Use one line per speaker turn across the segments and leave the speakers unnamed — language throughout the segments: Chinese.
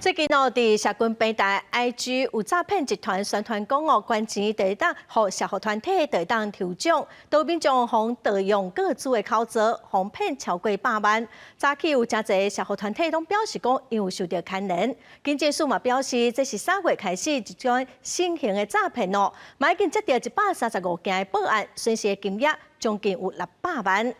最近伫社群平台 IG 有诈骗集团宣传讲捐钱就会当互社福团体就会当抽奖，多民众互盗用各自的口罩，哄骗超过100万。早起有真侪社福团体拢表示讲，因有受到牵连。经济署嘛表示，这是3月开始一桩新型的诈骗哦，嘛已经接到135件的报案，损失的金额将近有600万。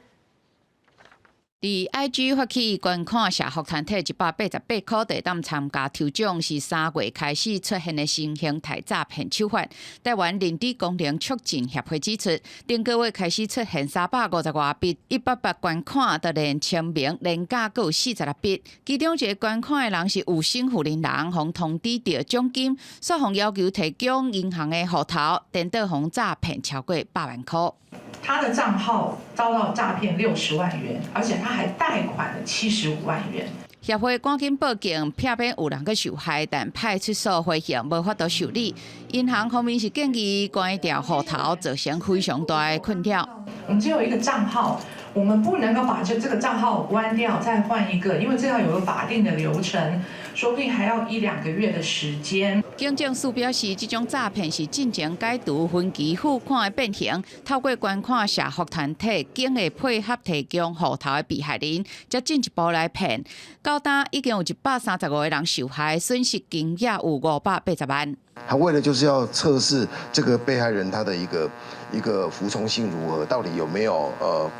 伫 IG 发起捐款社福团体188块，就当参加抽奖，是3月开始出现的新形态诈骗手法。台湾人力功能促进协会指出，顶个月开始出现350多笔188捐款，就连签名、连假，阁有46笔。其中一个捐款的人是有心负责人，互通知到奖金，所互要求提供银行的户头，颠倒互诈骗超过8万块。
他的账号遭到诈骗60万元，而且他还贷款了75万元。
协会赶紧报警，避免有人去受害，但派出所回应无法度受理。银行方面是建议关掉户头，造成非常大的困扰。
我们只有一个账号，我们不能够把这个账号关掉，再换一个，因为这要有个法定的流程，说不定还要1、2个月的时间。
警政署表示，这种诈骗是进前解读分期付款的变形，透过捐款社福团体，经会配合提供户头的被害人，再进一步来骗。到今已经有135个人受害，损失金额有580万。
他为了就是要测试这个被害人他的一个服从性如何，到底有没有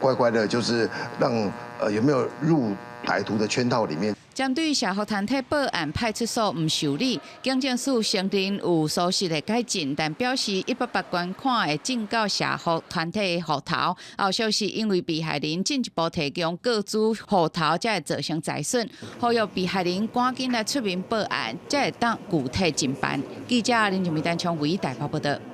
乖乖的，就是让有没有入歹徒的圈套里面。
针对社福团体报案，派出所唔受理，警政署承认有疏失的改进，但表示188捐款会进到社福团体的户头，后续是因为被害人进一步提供各自户头，才会造成财损，呼吁被害人赶紧来出面报案，才会当具体侦办。记者林俊明单从唯一台北报道。